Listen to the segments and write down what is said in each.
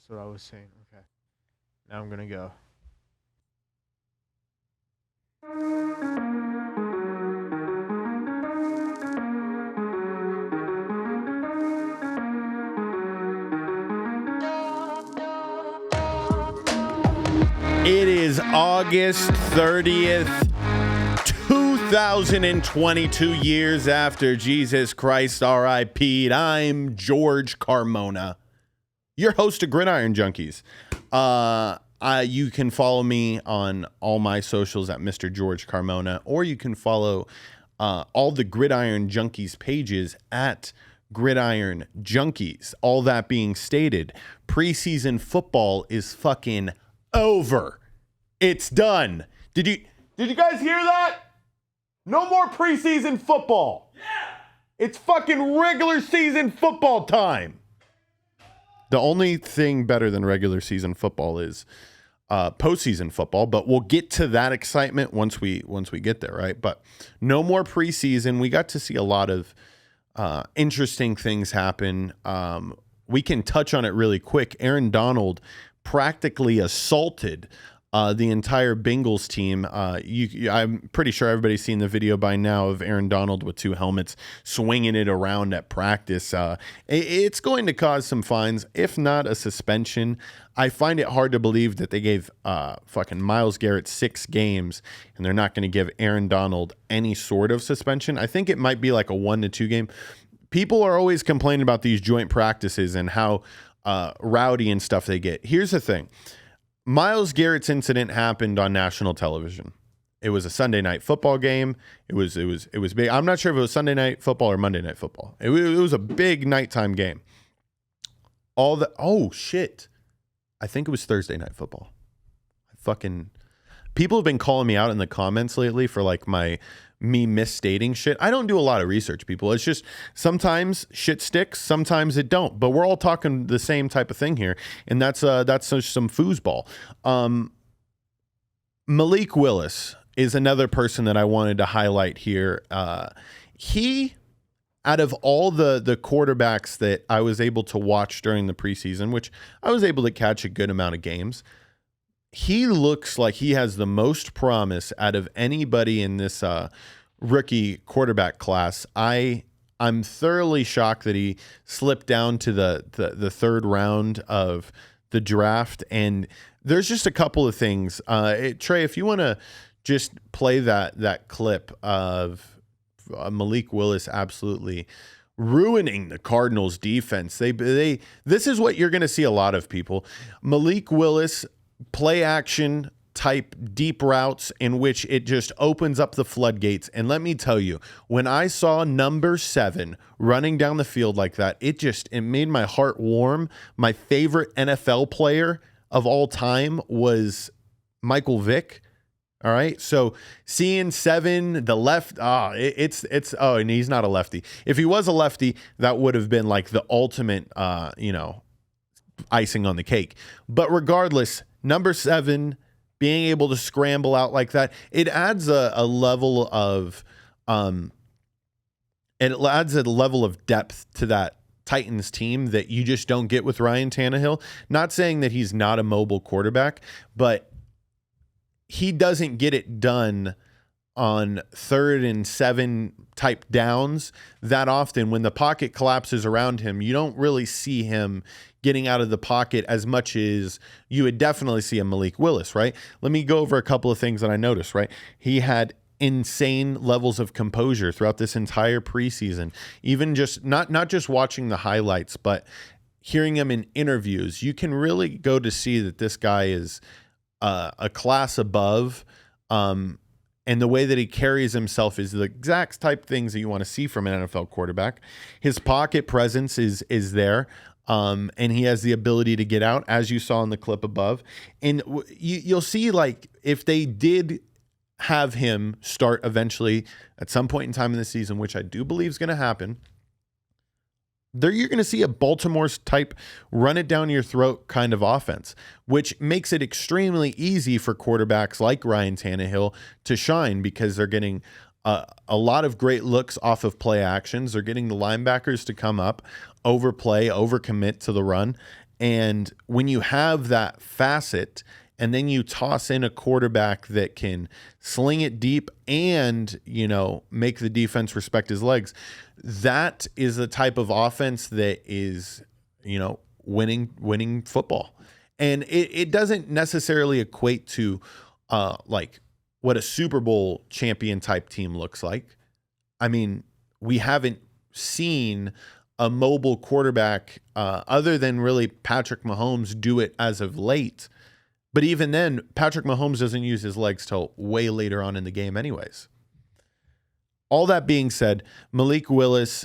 That's what I was saying. Okay. Now I'm going to go. It is August 30th, 2022 years after Jesus Christ RIP'd. I'm George Carmona, your host of Gridiron Junkeez. You can follow me on all my socials at Mr. George Carmona, or you can follow all the Gridiron Junkeez pages at Gridiron Junkeez. All that being stated, preseason football is fucking over. It's done. Did you guys hear that? No more preseason football. Yeah. It's fucking regular season football time. The only thing better than regular season football is postseason football, but we'll get to that excitement once we get there, right? But no more preseason. We got to see a lot of interesting things happen. We can touch on it really quick. Aaron Donald practically assaulted the entire Bengals team. I'm pretty sure everybody's seen the video by now of Aaron Donald with two helmets swinging it around at practice. It's going to cause some fines, if not a suspension. I find it hard to believe that they gave fucking Myles Garrett 6 games and they're not going to give Aaron Donald any sort of suspension. I think it might be like a 1 to 2 game. People are always complaining about these joint practices and how rowdy and stuff they get. Here's the thing. Myles Garrett's incident happened on national television. It was a Sunday night football game. It was big. I'm not sure if it was Sunday night football or Monday night football. It was a big nighttime game. Oh shit. I think it was Thursday night football. People have been calling me out in the comments lately for like me misstating shit. I don't do a lot of research, people. It's just sometimes shit sticks, sometimes it don't. But we're all talking the same type of thing here, and that's just some foosball. Malik Willis is another person that I wanted to highlight here. He, out of all the quarterbacks that I was able to watch during the preseason, which I was able to catch a good amount of games, he looks like he has the most promise out of anybody in this rookie quarterback class. I'm thoroughly shocked that he slipped down to the third round of the draft. And there's just a couple of things. Trey, if you want to just play that clip of Malik Willis absolutely ruining the Cardinals defense. This is what you're going to see a lot of, people. Malik Willis play action type deep routes in which it just opens up the floodgates. And let me tell you, when I saw number 7 running down the field like that, it made my heart warm. My favorite NFL player of all time was Michael Vick. All right. So seeing 7, the left, and he's not a lefty. If he was a lefty, that would have been like the ultimate, icing on the cake. But regardless, number 7 being able to scramble out like that, it adds a level of depth to that Titans team that you just don't get with Ryan Tannehill. Not saying that he's not a mobile quarterback, but he doesn't get it done on 3rd and 7 type downs that often. When the pocket collapses around him, you don't really see him getting out of the pocket as much as you would definitely see a Malik Willis, right? Let me go over a couple of things that I noticed, right? He had insane levels of composure throughout this entire preseason. Even just not just watching the highlights, but hearing him in interviews, you can really go to see that this guy is a class above. And the way that he carries himself is the exact type things that you want to see from an NFL quarterback. His pocket presence is there. And he has the ability to get out, as you saw in the clip above. And you'll see, like, if they did have him start eventually at some point in time in the season, which I do believe is going to happen, you're going to see a Baltimore's type run it down your throat kind of offense, which makes it extremely easy for quarterbacks like Ryan Tannehill to shine because they're getting a lot of great looks off of play actions. They're getting the linebackers to come up, overplay, overcommit to the run. And when you have that facet, and then you toss in a quarterback that can sling it deep and, make the defense respect his legs, that is the type of offense that is, winning football. And it doesn't necessarily equate to like what a Super Bowl champion type team looks like. I mean, we haven't seen a mobile quarterback other than really Patrick Mahomes do it as of late. But even then, Patrick Mahomes doesn't use his legs till way later on in the game anyways. All that being said, Malik Willis,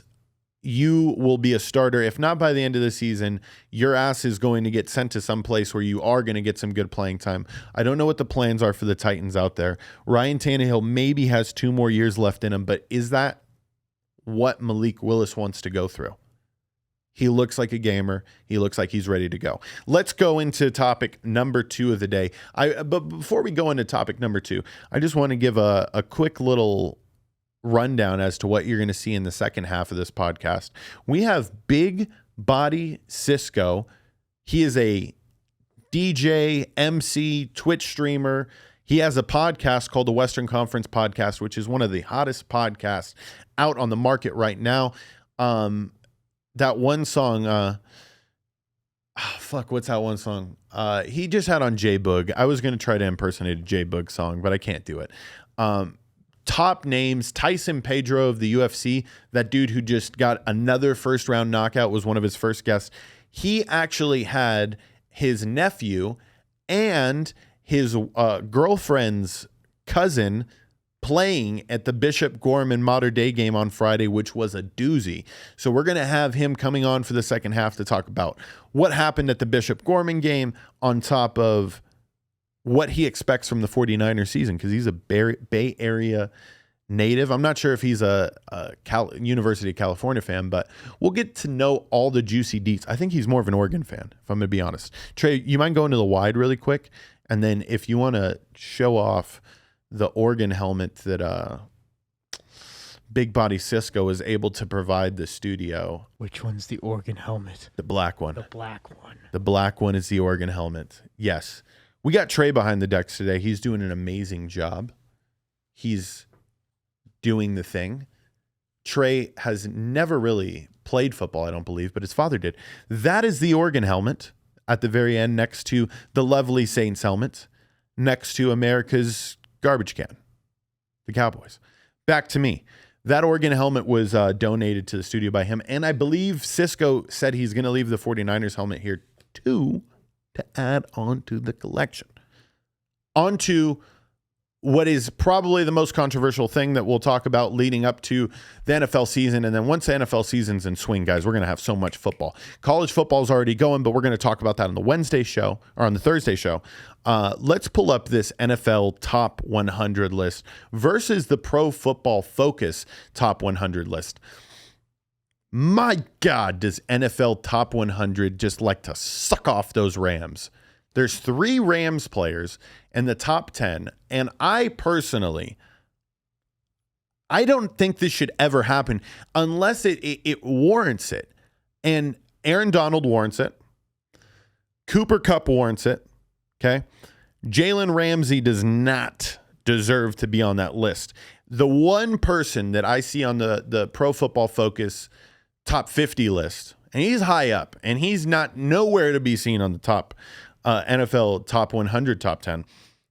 you will be a starter. If not by the end of the season, your ass is going to get sent to some place where you are going to get some good playing time. I don't know what the plans are for the Titans out there. Ryan Tannehill maybe has 2 more years left in him, but is that what Malik Willis wants to go through? He looks like a gamer. He looks like he's ready to go. Let's go into topic number 2 of the day. But before we go into topic number 2, I just want to give a quick little rundown as to what you're going to see in the second half of this podcast. We have Big Body Cisco. He is a DJ, MC, Twitch streamer. He has a podcast called the Western Conference Podcast, which is one of the hottest podcasts out on the market right now. That one song, what's that one song? He just had on J-Boog. I was going to try to impersonate a J-Boog song, but I can't do it. Top names, Tyson Pedro of the UFC, that dude who just got another first-round knockout, was one of his first guests. He actually had his nephew and his girlfriend's cousin playing at the Bishop Gorman Modern Day game on Friday, which was a doozy. So we're going to have him coming on for the second half to talk about what happened at the Bishop Gorman game, on top of what he expects from the 49ers season, because he's a Bay Area native. I'm not sure if he's a University of California fan, but we'll get to know all the juicy deets. I think he's more of an Oregon fan, if I'm going to be honest. Trey, you mind going to the wide really quick? And then if you want to show off the Oregon helmet that Big Body Cisco is able to provide the studio. Which one's the Oregon helmet? The black one. The black one. The black one is the Oregon helmet. Yes. We got Trey behind the decks today. He's doing an amazing job. He's doing the thing. Trey has never really played football, I don't believe, but his father did. That is the Oregon helmet at the very end, next to the lovely Saints helmet, next to America's garbage can, the Cowboys. Back to me. That Oregon helmet was donated to the studio by him, and I believe Cisco said he's going to leave the 49ers helmet here too, to add on to the collection. On to what is probably the most controversial thing that we'll talk about leading up to the NFL season. And then once the NFL season's in swing, guys, we're going to have so much football. College football is already going, but we're going to talk about that on the Wednesday show, or on the Thursday show. Let's pull up this NFL top 100 list versus the Pro Football Focus top 100 list. My God, does NFL top 100 just like to suck off those Rams? There's 3 Rams players in the top 10, and I personally, I don't think this should ever happen unless it warrants it. And Aaron Donald warrants it. Cooper Kupp warrants it. Okay. Jalen Ramsey does not deserve to be on that list. The one person that I see on the Pro Football Focus top 50 list, and he's high up, and he's not nowhere to be seen on the top NFL top 100, top 10,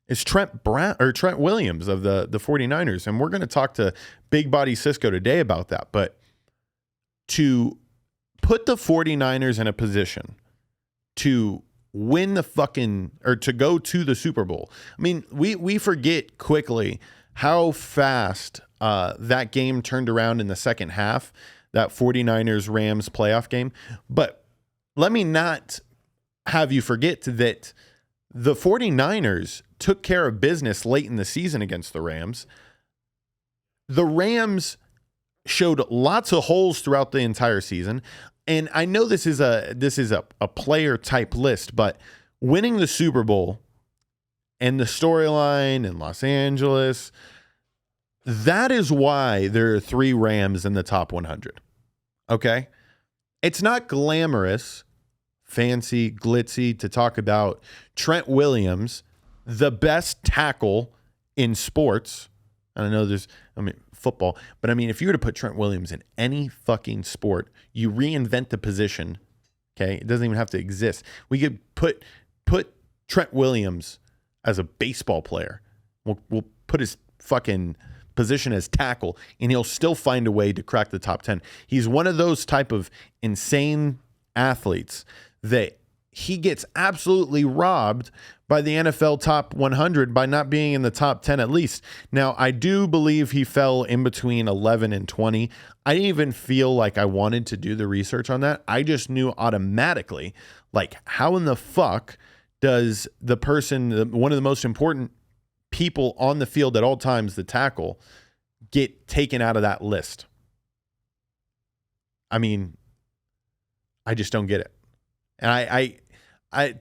is Trent Williams of the 49ers. And we're going to talk to Big Body Cisco today about that. But to put the 49ers in a position to win to go to the Super Bowl. I mean, we forget quickly how fast that game turned around in the second half, that 49ers Rams playoff game. But let me not have you forget that the 49ers took care of business late in the season against the Rams. The Rams showed lots of holes throughout the entire season. And I know this is a player type list, but winning the Super Bowl and the storyline in Los Angeles, that is why there are 3 Rams in the top 100. Okay? It's not glamorous fancy, glitzy to talk about Trent Williams, the best tackle in sports. And I know football, but I mean, if you were to put Trent Williams in any fucking sport, you reinvent the position. Okay, it doesn't even have to exist. We could put Trent Williams as a baseball player. We'll put his fucking position as tackle, and he'll still find a way to crack the top 10. He's one of those type of insane athletes that he gets absolutely robbed by the NFL top 100 by not being in the top 10 at least. Now, I do believe he fell in between 11 and 20. I didn't even feel like I wanted to do the research on that. I just knew automatically, like, how in the fuck does the person, one of the most important people on the field at all times, the tackle, get taken out of that list? I mean, I just don't get it. And I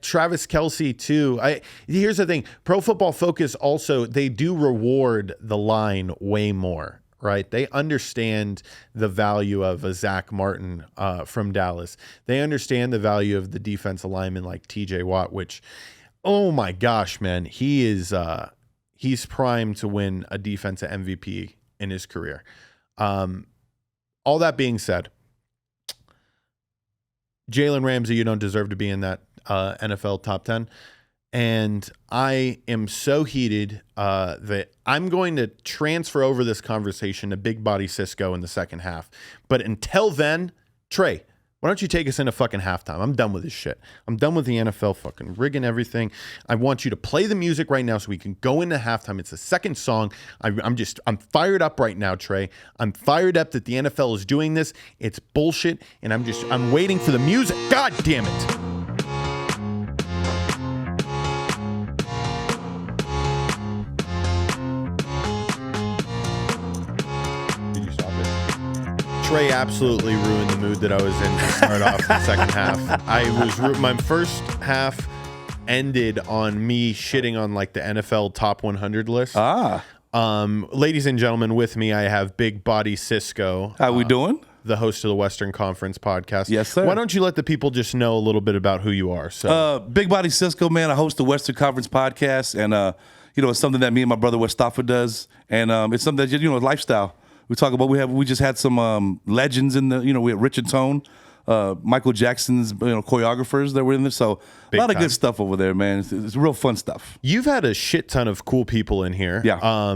Travis Kelce too. Here's the thing. Pro Football Focus also, they do reward the line way more, right? They understand the value of a Zach Martin from Dallas. They understand the value of the defensive lineman like TJ Watt, which, oh my gosh, man, he's primed to win a defensive MVP in his career. All that being said, Jalen Ramsey, you don't deserve to be in that NFL top 10. And I am so heated that I'm going to transfer over this conversation to Big Body Cisco in the second half. But until then, Trey, why don't you take us into fucking halftime? I'm done with this shit. I'm done with the NFL fucking rigging everything. I want you to play the music right now so we can go into halftime. It's the second song. I'm fired up right now, Trey. I'm fired up that the NFL is doing this. It's bullshit, and I'm waiting for the music. God damn it. Trey absolutely ruined the mood that I was in to start off the second half. My first half ended on me shitting on like the NFL top 100 list. Ladies and gentlemen, with me I have Big Body Cisco. How we doing? The host of the Western Conference podcast. Yes, sir. Why don't you let the people just know a little bit about who you are? So, Big Body Cisco, man. I host the Western Conference podcast, and it's something that me and my brother Westafa does, and it's something that lifestyle. We talk about we just had some legends in the we had Richard Tone, Michael Jackson's choreographers that were in there, so a lot of good stuff over there, man. It's real fun stuff. You've had a shit ton of cool people in here. Yeah.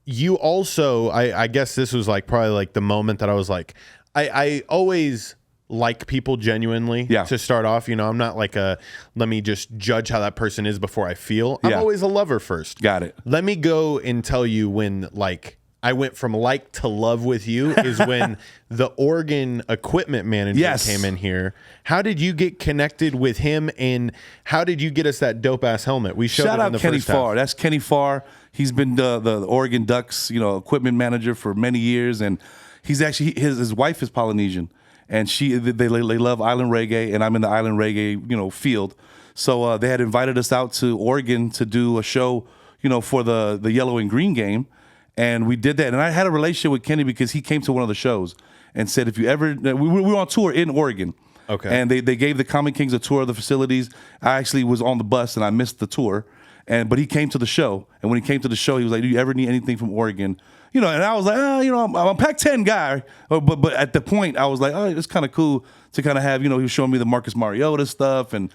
You also, I guess this was probably like the moment that I was like, I always like people genuinely to start off. I'm not like let me just judge how that person is before I feel. I'm always a lover first. Got it. Let me go and tell you when I went from like to love with you is when the Oregon equipment manager came in here. How did you get connected with him, and how did you get us that dope ass helmet? We showed Shout it out in the Kenny first Farr. half. That's Kenny Farr. He's been the Oregon Ducks equipment manager for many years, and he's actually his wife is Polynesian, and they love island reggae, and I'm in the island reggae field. So they had invited us out to Oregon to do a show for the yellow and green game. And we did that. And I had a relationship with Kenny because he came to one of the shows and said, if you ever, we were on tour in Oregon. Okay. And they gave the Common Kings a tour of the facilities. I actually was on the bus and I missed the tour. But he came to the show. And when he came to the show, he was like, do you ever need anything from Oregon? And I was like, I'm a Pac-10 guy. But at the point, I was like, it's kind of cool to kind of have, he was showing me the Marcus Mariota stuff and,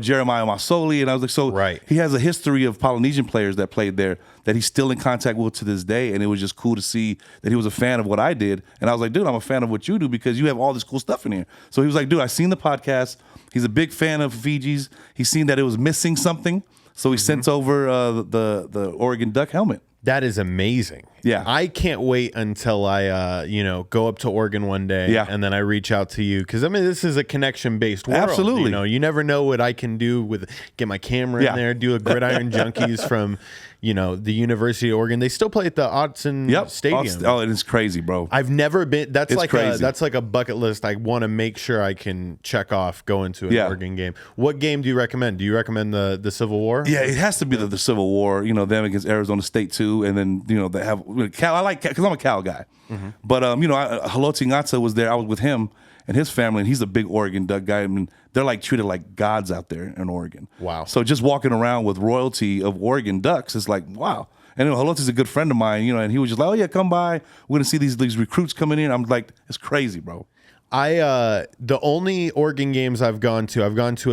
Jeremiah Masoli. And I was like, so he has a history of Polynesian players that played there that he's still in contact with to this day. And it was just cool to see that he was a fan of what I did. And I was like, dude, I'm a fan of what you do because you have all this cool stuff in here. So he was like, dude, I seen the podcast. He's a big fan of Fiji's. He's seen that it was missing something. So he sent over the Oregon Duck helmet. That is amazing. Yeah. I can't wait until I, go up to Oregon one day and then I reach out to you. Because, this is a connection-based world. Absolutely. You never know what I can do get my camera in there, do a Gridiron Junkeez from, the University of Oregon. They still play at the Autzen Stadium. Oh, it is crazy, bro. I've never been. That's crazy. That's like a bucket list. I want to make sure I can check off going to an Oregon game. What game do you recommend? Do you recommend the Civil War? Yeah, it has to be the Civil War. Them against Arizona State too, and then they have Cal. I like because I'm a Cal guy. Mm-hmm. But Haloti Ngata was there. I was with him, and his family, and he's a big Oregon Duck guy. I mean, they're like treated like gods out there in Oregon. Wow. So just walking around with royalty of Oregon Ducks is like, wow. And Holote's a good friend of mine, and he was just like, oh yeah, come by. We're gonna see these recruits coming in. I'm like, it's crazy, bro. The only Oregon games I've gone to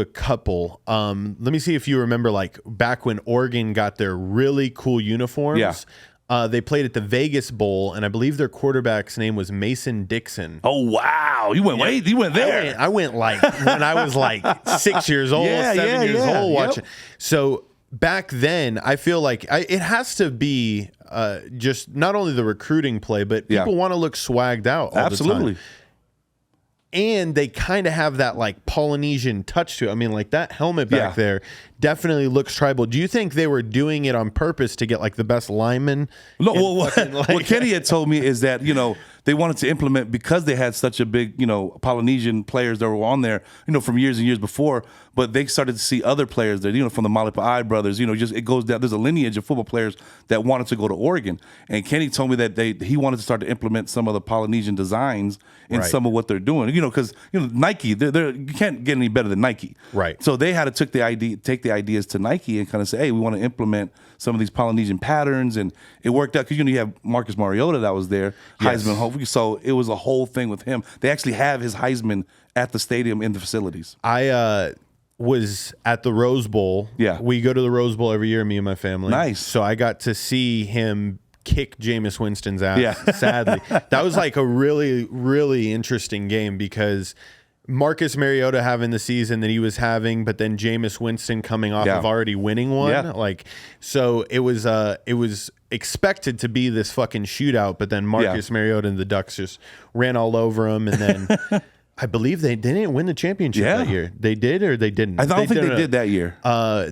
a couple. Let me see if you remember, like back when Oregon got their really cool uniforms. Yeah. They played at the Vegas Bowl, and I believe their quarterback's name was Mason Dixon. Oh wow, you went there. I went like when I was like 6 years old, 7 years old watching. So back then, I feel like it has to be just not only the recruiting play, but people want to look swagged out all Absolutely. the time. And they kind of have that like Polynesian touch to it. I mean, like that helmet back there definitely looks tribal. Do you think they were doing it on purpose to get like the best linemen? No, what Kenny had told me is that, they wanted to implement, because they had such a big, Polynesian players that were on there, from years and years before, but they started to see other players there, from the Malik brothers, just it goes down. There's a lineage of football players that wanted to go to Oregon. And Kenny told me that he wanted to start to implement some of the Polynesian designs in some of what they're doing, because, Nike, you can't get any better than Nike. Right. So they had to take the ideas to Nike and kind of say, hey, we want to implement some of these Polynesian patterns. And it worked out because, you have Marcus Mariota that was there, Heisman hopefully. So it was a whole thing with him. They actually have his Heisman at the stadium in the facilities. I was at the Rose Bowl. Yeah. We go to the Rose Bowl every year, me and my family. Nice. So I got to see him kick Jameis Winston's ass, Yeah. sadly. That was like a really, really interesting game because Marcus Mariota having the season that he was having, but then Jameis Winston coming off of already winning one. Yeah. Like, so it was expected to be this fucking shootout, but then Marcus Mariota and the Ducks just ran all over him. And then I believe they didn't win the championship that year. They did or they didn't? I don't think they did that year.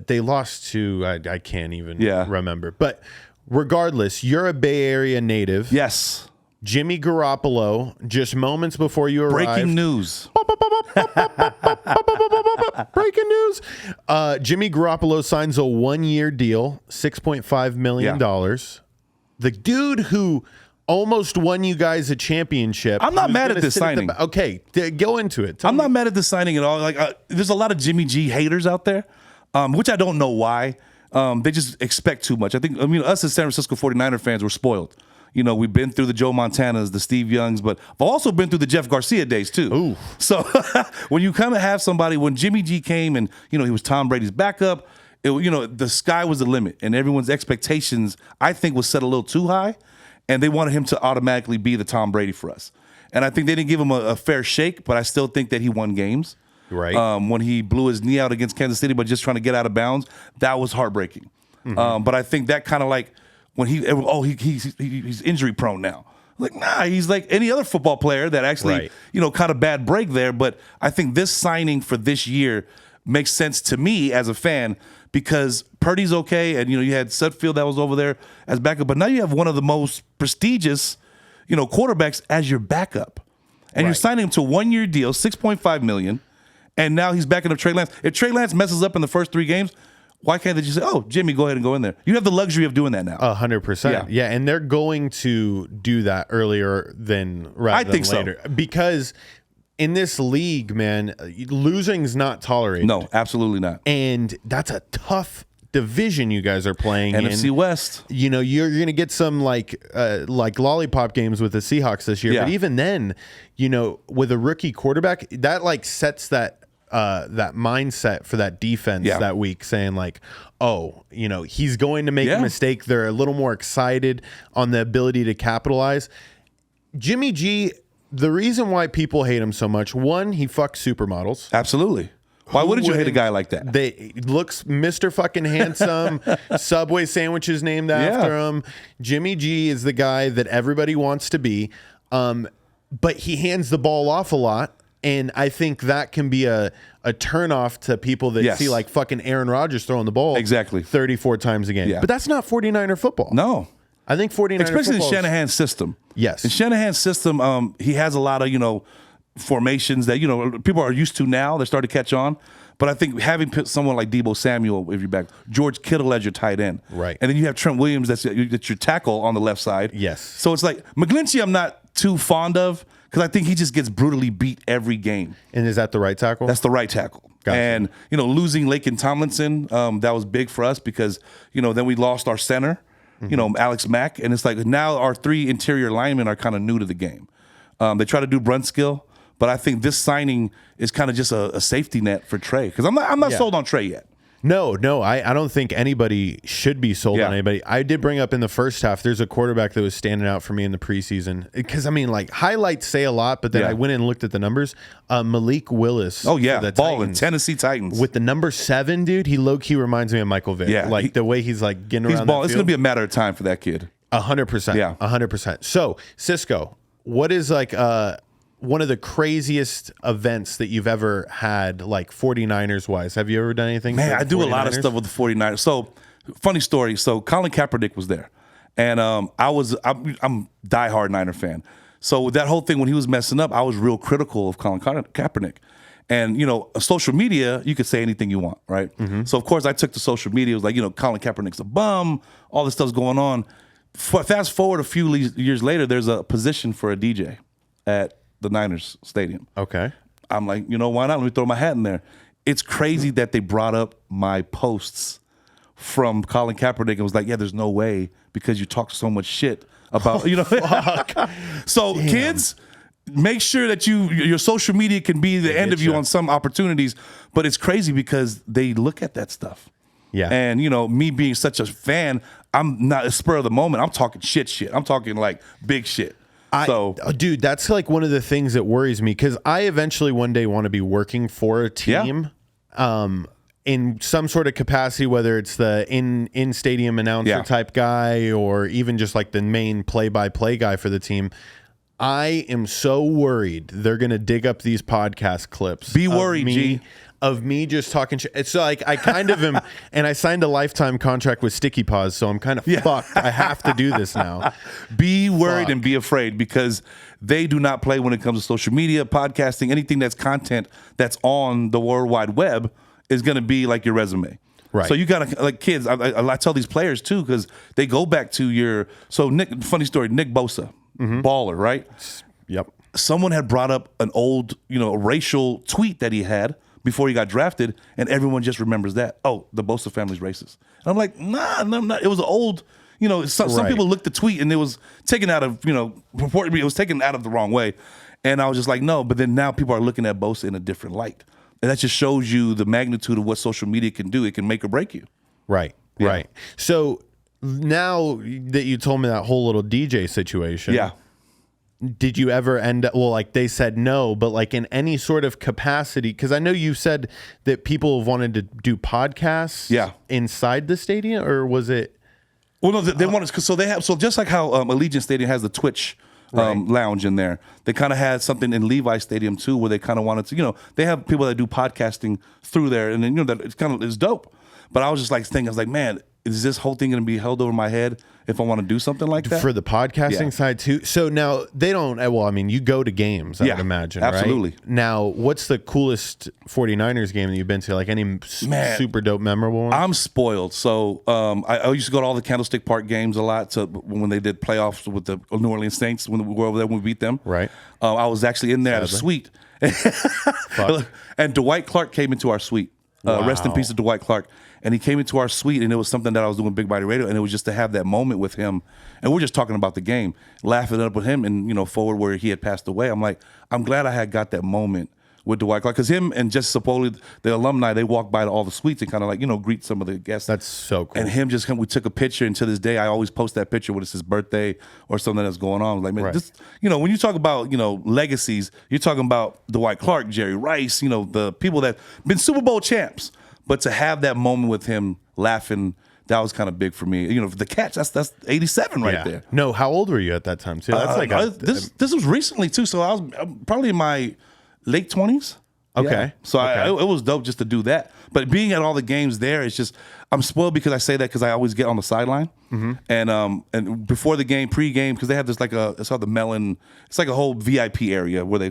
They lost to, I can't even remember. But regardless, you're a Bay Area native. Yes. Jimmy Garoppolo, just moments before you arrived. Breaking news. Breaking news. Jimmy Garoppolo signs a 1-year deal, $6.5 million. The dude who almost won you guys a championship. I'm not mad at this signing. Okay, go into it. I'm not mad at this signing at all. Like, there's a lot of Jimmy G haters out there, which I don't know why. They just expect too much. Us as San Francisco 49er fans were spoiled. We've been through the Joe Montanas, the Steve Youngs, but I've also been through the Jeff Garcia days too. Ooh. So when you kind of have somebody, when Jimmy G came and, he was Tom Brady's backup, the sky was the limit and everyone's expectations, I think, was set a little too high, and they wanted him to automatically be the Tom Brady for us. And I think they didn't give him a fair shake, but I still think that he won games. Right. When he blew his knee out against Kansas City, but just trying to get out of bounds, that was heartbreaking. But I think that kind of like, when he's injury prone now. Like, nah, he's like any other football player that actually, caught a bad break there. But I think this signing for this year makes sense to me as a fan because Purdy's okay. And, you had Sutfield that was over there as backup. But now you have one of the most prestigious, quarterbacks as your backup. And you're signing him to a 1-year deal, $6.5 million. And now he's backing up Trey Lance. If Trey Lance messes up in the first 3 games, why can't they just say, oh, Jimmy, go ahead and go in there? You have the luxury of doing that now. 100%. Yeah, and they're going to do that earlier than later. So. Because in this league, man, losing's not tolerated. No, absolutely not. And that's a tough division you guys are playing NFC in. West. You're going to get some like lollipop games with the Seahawks this year. Yeah. But even then, with a rookie quarterback, that like sets that mindset for that defense that week, saying like, oh, he's going to make a mistake. They're a little more excited on the ability to capitalize. Jimmy G, the reason why people hate him so much, one, he fucks supermodels. Absolutely. Why wouldn't you hate a guy like that? They looks Mr. fucking handsome. Subway sandwiches named after him. Jimmy G is the guy that everybody wants to be. But he hands the ball off a lot. And I think that can be a turnoff to people that see like fucking Aaron Rodgers throwing the ball 34 times a game. Yeah. But that's not 49er football. No. I think 49er especially in Shanahan's system. Yes. In Shanahan's system, he has a lot of, formations that, people are used to now. They're starting to catch on. But I think having someone like Deebo Samuel, if you're back, George Kittle as your tight end. Right. And then you have Trent Williams that's your tackle on the left side. Yes. So it's like, McGlinchey I'm not too fond of because I think he just gets brutally beat every game. And is that the right tackle? That's the right tackle. Gotcha. And, losing Laken Tomlinson, that was big for us because, then we lost our center, Alex Mack. And it's like now our 3 interior linemen are kind of new to the game. They try to do Brunskill, but I think this signing is kind of just a safety net for Trey because I'm not sold on Trey yet. No, I don't think anybody should be sold on anybody. I did bring up in the first half, there's a quarterback that was standing out for me in the preseason. Because, highlights say a lot, but then I went and looked at the numbers. Malik Willis. Oh, yeah, balling, Tennessee Titans. With the number 7, dude, he low-key reminds me of Michael Vick. Yeah, the way he's, getting around balling. It's going to be a matter of time for that kid. 100%. Yeah. 100%. So, Cisco, what is, one of the craziest events that you've ever had, 49ers wise? Have you ever done anything? Man, I do a lot of stuff with the 49ers. So, funny story. So, Colin Kaepernick was there. And I'm diehard Niner fan. So, with that whole thing, when he was messing up, I was real critical of Colin Kaepernick. And, social media, you could say anything you want, right? Mm-hmm. So, of course, I took to social media. It was like, Colin Kaepernick's a bum. All this stuff's going on. Fast forward a few years later, there's a position for a DJ at the Niners stadium. Okay. I'm like, why not? Let me throw my hat in there. It's crazy that they brought up my posts from Colin Kaepernick and was like, yeah, there's no way because you talk so much shit about, So damn. Kids, make sure that your social media can be the end of you on some opportunities, but it's crazy because they look at that stuff. Yeah. And, me being such a fan, I'm not a spur of the moment. I'm talking shit. I'm talking big shit. Dude, that's one of the things that worries me because I eventually one day want to be working for a team in some sort of capacity, whether it's the in stadium announcer type guy or even just the main play-by-play guy for the team. I am so worried they're going to dig up these podcast clips. Be worried, G. Of me just talking shit. It's I kind of am, and I signed a lifetime contract with Sticky Paws, so I'm kind of fucked. I have to do this now. Be worried and be afraid because they do not play when it comes to social media, podcasting, anything that's content that's on the World Wide Web is going to be your resume. Right. So you got to, kids, I tell these players too because they go back to Nick, funny story, Nick Bosa, baller, right? Yep. Someone had brought up an old, racial tweet that he had before he got drafted, and everyone just remembers that. Oh, the Bosa family's racist. And I'm like, nah, it was old. Some people looked at the tweet and it was taken out of, it was taken out of the wrong way. And I was just like, no. But then now people are looking at Bosa in a different light. And that just shows you the magnitude of what social media can do. It can make or break you. Right, right. So now that you told me that whole little DJ situation. Yeah. Did you ever end up, they said no, but in any sort of capacity, because I know you said that people have wanted to do podcasts inside the stadium, or was it? Well, no, they wanted, so just like how Allegiant Stadium has the Twitch lounge in there, they kind of had something in Levi Stadium too, where they kind of wanted to, they have people that do podcasting through there, and then, that it's dope. But I was just thinking, I was like, man, is this whole thing going to be held over my head if I want to do something like that? For the podcasting side too? So now they don't, you go to games, I would imagine, absolutely. Right? Now, what's the coolest 49ers game that you've been to? Any super dope, memorable one? I'm spoiled. So I used to go to all the Candlestick Park games a lot when they did playoffs with the New Orleans Saints, when we were over there when we beat them. Right. I was actually in there at a suite. And Dwight Clark came into our suite. Rest in peace to Dwight Clark. And he came into our suite, and it was something that I was doing Big Body Radio, and it was just to have that moment with him. And we're just talking about the game, laughing up with him, and forward where he had passed away. I'm like, I'm glad I had got that moment with Dwight Clark, because him and Jesse Sapoli, the alumni, they walked by to all the suites and kind of greet some of the guests. That's so cool. And him we took a picture, and to this day, I always post that picture when it's his birthday or something that's going on. I was like, man, this, when you talk about, legacies, you're talking about Dwight Clark, Jerry Rice, the people that been Super Bowl champs. But to have that moment with him laughing, that was kind of big for me. The catch, that's 87 right there. No, how old were you at that time too? That's this was recently too, so I was probably in my late 20s. Okay. Yeah. So it was dope just to do that. But being at all the games there, it's just, I'm spoiled because I say that because I always get on the sideline. Mm-hmm. And before the game, pre-game, because they have this it's called the Melon, it's like a whole VIP area where they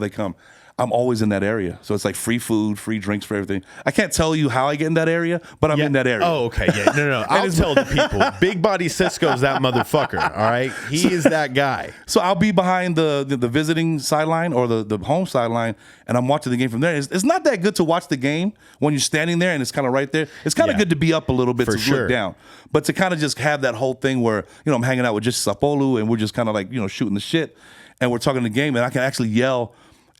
come. I'm always in that area. So it's like free food, free drinks for everything. I can't tell you how I get in that area, but I'm in that area. Oh, okay. Yeah. No. I'll tell the people. Big Body Cisco's that motherfucker. All right. He is that guy. So I'll be behind the visiting sideline or the home sideline, and I'm watching the game from there. It's not that good to watch the game when you're standing there and it's kind of right there. It's kind of good to be up a little bit to look down. But to kind of just have that whole thing where, I'm hanging out with just Sapolu and we're just kind of like, shooting the shit and we're talking the game and I can actually yell.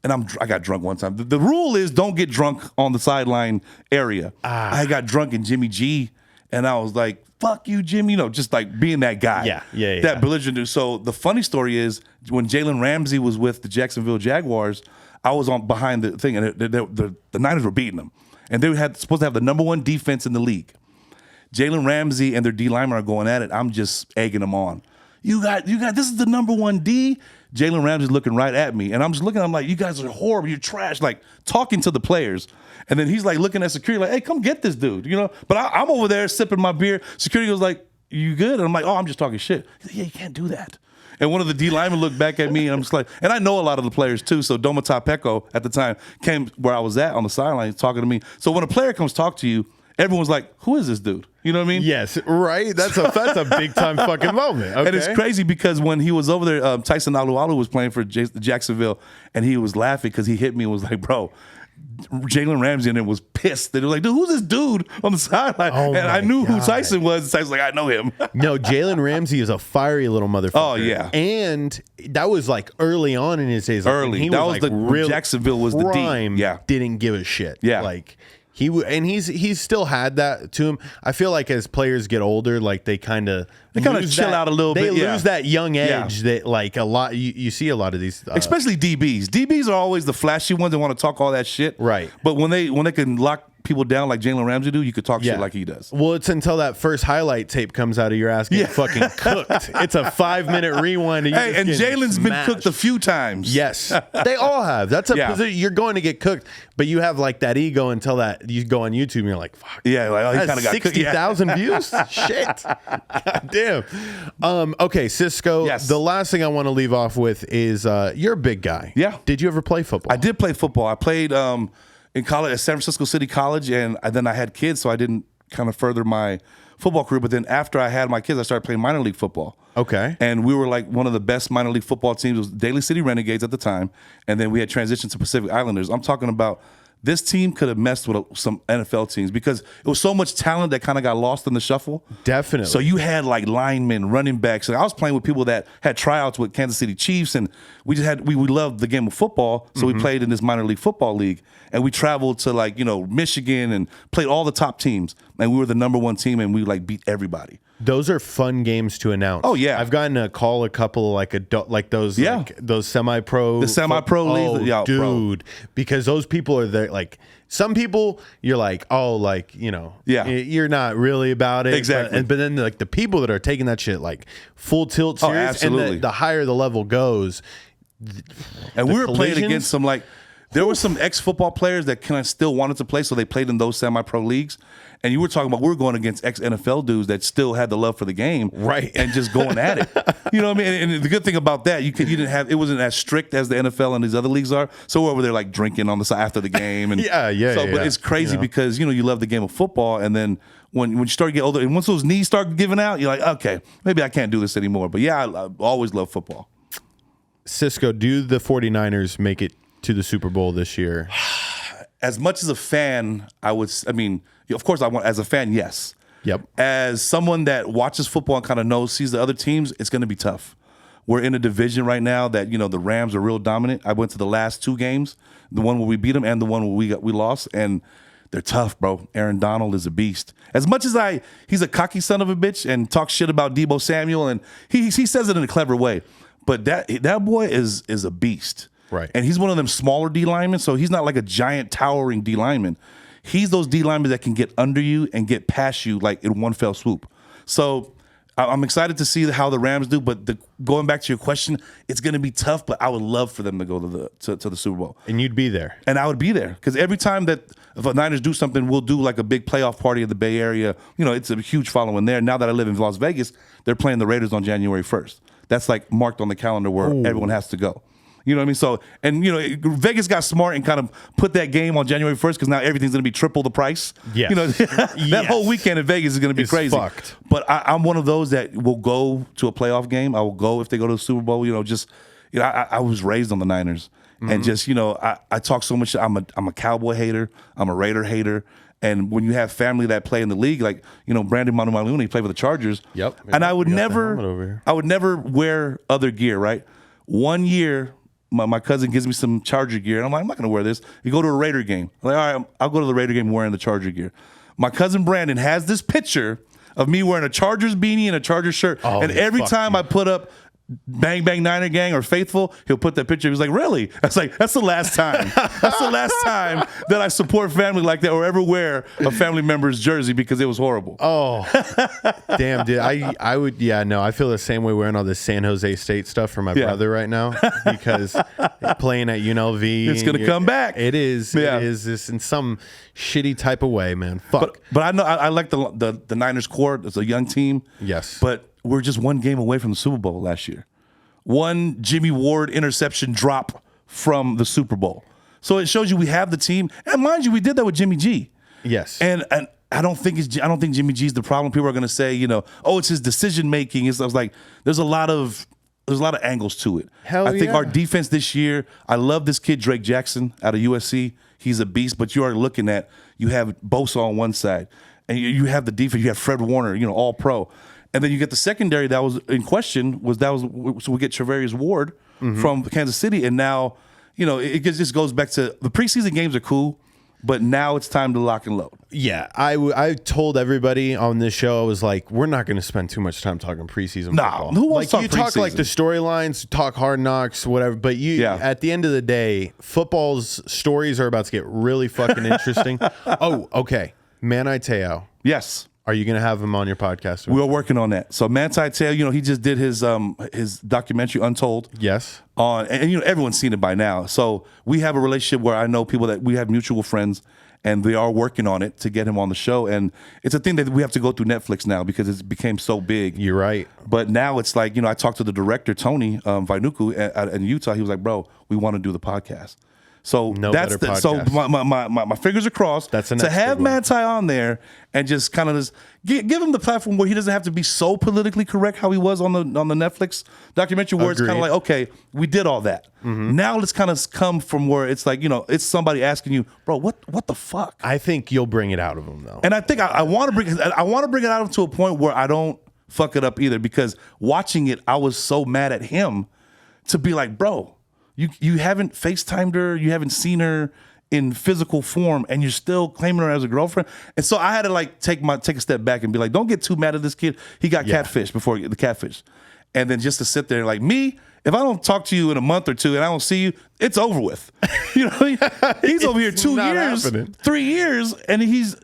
And I got drunk one time. The rule is don't get drunk on the sideline area. I got drunk in Jimmy G, and I was like, fuck you, Jimmy. Just like being that guy. Yeah. That belligerent dude. So the funny story is when Jalen Ramsey was with the Jacksonville Jaguars, I was on behind the thing, and the Niners were beating them. And they had supposed to have the number one defense in the league. Jalen Ramsey and their D linemen are going at it. I'm just egging them on. You got this is the number one D. Jalen Ramsey's looking right at me. And I'm just looking, I'm like, you guys are horrible, you're trash, like talking to the players. And then he's like looking at security, like, hey, come get this dude, But I'm over there sipping my beer. Security was like, you good? And I'm like, oh, I'm just talking shit. He's like, yeah, you can't do that. And one of the D linemen looked back at me, and I'm just like, and I know a lot of the players too. So Domata Peko at the time came where I was at on the sideline talking to me. So when a player comes talk to you, everyone's like, who is this dude? You know what I mean? Yes, right. That's a big time fucking moment. Okay. And it's crazy because when he was over there, Tyson Alualu was playing for Jacksonville, and he was laughing because he hit me and was like, bro, Jalen Ramsey and it was pissed. They were like, dude, who's this dude on the sideline? And I knew who Tyson was. Tyson was like, I know him. No, Jalen Ramsey is a fiery little motherfucker. Oh, yeah. And that was like early on in his days. Early. He that was was like the Jacksonville was the D. Yeah. Didn't give a shit. Yeah. Like he's still had that to him. I feel like as players get older, like they kind of chill out a little bit. They lose that young edge that like a lot. You see a lot of these, especially DBs. DBs are always the flashy ones that want to talk all that shit. Right. But when they can lock people down like Jalen Ramsey do, you could talk shit like he does. Well, it's until that first highlight tape comes out of your ass getting fucking cooked. It's a 5-minute rewind. And Jalen's been cooked a few times. Yes, they all have. That's a position. You're going to get cooked, but you have like that ego until that you go on YouTube and you're like, fuck. Yeah, like he kind of got 60,000 views. Shit. God damn. Okay, Cisco. Yes. The last thing I want to leave off with is you're a big guy. Yeah. Did you ever play football? I did play football. I played in college at San Francisco City College, and then I had kids, so I didn't kind of further my football career. But then after I had my kids, I started playing minor league football. Okay. And we were like one of the best minor league football teams. It was Daly City Renegades at the time, and then we had transitioned to Pacific Islanders. I'm talking about this team could have messed with some NFL teams because it was so much talent that kind of got lost in the shuffle. Definitely. So you had like linemen, running backs. And I was playing with people that had tryouts with Kansas City Chiefs, and we loved the game of football. So we played in this minor league football league, and we traveled to like Michigan and played all the top teams, and we were the number one team, and we like beat everybody. Those are fun games to announce. Oh yeah, I've gotten a call a couple like those those semi-pro, the semi-pro leagues. Oh, dude, because those people are there. Like some people, you're like, oh, like you're not really about it. Exactly. But then like the people that are taking that shit like full tilt serious, absolutely. And the higher the level goes, and we were playing against some like. There were some ex-football players that kind of still wanted to play, so they played in those semi-pro leagues. And you were talking about we were going against ex-NFL dudes that still had the love for the game, right? And just going at it. You know what I mean? And the good thing about that, you didn't have it wasn't as strict as the NFL and these other leagues are. So we're over there like drinking on the side after the game, and But it's crazy because you love the game of football, and then when you start to get older, and once those knees start giving out, you're like, okay, maybe I can't do this anymore. But yeah, I always love football. Cisco, do the 49ers make it to the Super Bowl this year? As much as a fan, of course I want, as a fan, yes. Yep. As someone that watches football and kind of sees the other teams, it's going to be tough. We're in a division right now that, the Rams are real dominant. I went to the last two games, the one where we beat them and the one where we lost, and they're tough, bro. Aaron Donald is a beast. As much as he's a cocky son of a bitch and talks shit about Deebo Samuel, and he says it in a clever way, but that boy is a beast. Right. And he's one of them smaller D linemen, so he's not like a giant towering D lineman. He's those D linemen that can get under you and get past you like in one fell swoop. So I'm excited to see how the Rams do, but going back to your question, it's going to be tough, but I would love for them to go to the Super Bowl. And you'd be there. And I would be there because every time that if the Niners do something, we'll do like a big playoff party in the Bay Area. It's a huge following there. Now that I live in Las Vegas, they're playing the Raiders on January 1st. That's like marked on the calendar where everyone has to go. You know what I mean? So, and Vegas got smart and kind of put that game on January 1st because now everything's going to be triple the price. Yes. That whole weekend in Vegas is going to be crazy. Fucked. But I'm one of those that will go to a playoff game. I will go if they go to the Super Bowl. I was raised on the Niners, and just I talk so much. I'm a Cowboy hater. I'm a Raider hater. And when you have family that play in the league, like Brandon Manumaluni, he played for the Chargers. Yep. And I would never wear other gear. Right. One year, my cousin gives me some Charger gear, and I'm like, I'm not going to wear this. You go to a Raider game. I'm like, all right, I'll go to the Raider game wearing the Charger gear. My cousin Brandon has this picture of me wearing a Chargers beanie and a Chargers shirt, and every time I put up Bang Bang Niner Gang or Faithful, he'll put that picture. He's like, really? I was like, that's the last time. That's the last time that I support family like that or ever wear a family member's jersey because it was horrible. Oh, damn, dude. I would, I feel the same way wearing all this San Jose State stuff for my brother right now because playing at UNLV. It's going to come back. It is. Yeah. It is this in some shitty type of way, man. Fuck. But I know I like the Niners core. It's a young team. Yes. But we're just one game away from the Super Bowl last year. One Jimmy Ward interception drop from the Super Bowl. So it shows you we have the team. And mind you, we did that with Jimmy G. Yes. And I don't think Jimmy G's the problem. People are going to say, it's his decision making. I was like, there's a lot of angles to it. I think our defense this year, I love this kid Drake Jackson out of USC. He's a beast, but you are looking at, you have Bosa on one side, and you have the defense, you have Fred Warner, all pro. And then you get the secondary that was in question so we get Travarius Ward from Kansas City, and now it just goes back to the preseason games are cool, but now it's time to lock and load. Yeah, I told everybody on this show, I was like, we're not going to spend too much time talking preseason football. Who wants to talk you preseason? Talk like the storylines, talk Hard Knocks, whatever. But at the end of the day, football's stories are about to get really fucking interesting. Oh, okay, Manti Te'o. Yes. Are you going to have him on your podcast? We're working on that. So Manti Te'o, he just did his documentary Untold. Yes. And everyone's seen it by now. So we have a relationship where I know people that we have mutual friends, and they are working on it to get him on the show. And it's a thing that we have to go through Netflix now because it's became so big. You're right. But now it's like, I talked to the director, Tony Vainuku, in Utah. He was like, bro, we want to do the podcast. So my fingers are crossed. That's to have Manti on there and just kind of give him the platform where he doesn't have to be so politically correct how he was on the Netflix documentary, where it's kind of like, okay, we did all that. Now let's kind of come from where it's like, it's somebody asking you, bro, what the fuck? I think you'll bring it out of him though, and I think I want to bring it out of him to a point where I don't fuck it up either, because watching it, I was so mad at him to be like, bro. You haven't FaceTimed her, you haven't seen her in physical form, and you're still claiming her as a girlfriend. And so I had to take a step back and be like, don't get too mad at this kid. He got catfish before the catfish. And then just to sit there like me, if I don't talk to you in a month or two and I don't see you, it's over with. He's over here 2 years, 3 years, and he's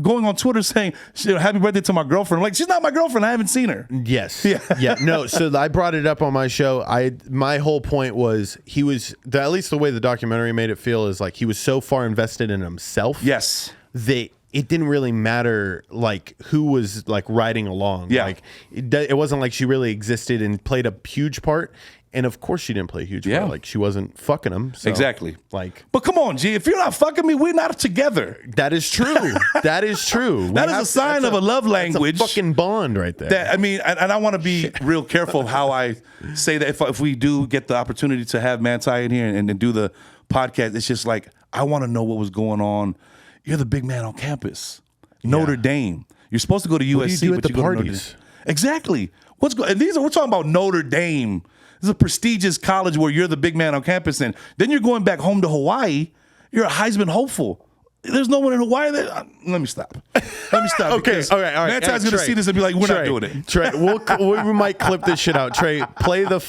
going on Twitter saying, happy birthday to my girlfriend. I'm like, she's not my girlfriend. I haven't seen her. Yes. Yeah. No, so I brought it up on my show. My whole point was at least the way the documentary made it feel is like he was so far invested in himself. Yes. That it didn't really matter like who was like riding along. Yeah. Like it wasn't like she really existed and played a huge part. And of course she didn't play a huge part. Like she wasn't fucking him. So, exactly. Like, but come on, G, if you're not fucking me, we're not together. That is true. That is true. That is a sign of a love language. That's a fucking bond right there. And I want to be real careful of how I say that. If we do get the opportunity to have Manti in here and do the podcast, it's just like, I want to know what was going on. You're the big man on campus. Notre Dame. You're supposed to go to USC. What do you do at the go to parties? Exactly. We're talking about Notre Dame. This is a prestigious college where you're the big man on campus, and then you're going back home to Hawaii. You're a Heisman hopeful. There's no one in Hawaii that. Let me stop. Okay, all right. Manti's going to see this and be like, we're not doing it. Trey, we might clip this shit out. Trey, play the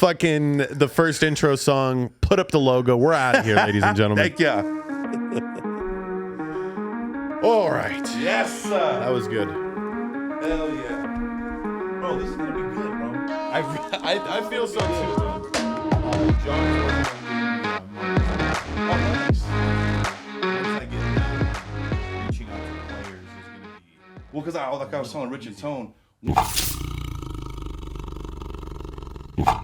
first intro song, put up the logo. We're out of here, ladies and gentlemen. Thank ya. All right. Yes, sir. That was good. Hell yeah. Bro, this is going to be good, bro. I feel so too. John's well, because I was telling Rich and Tone.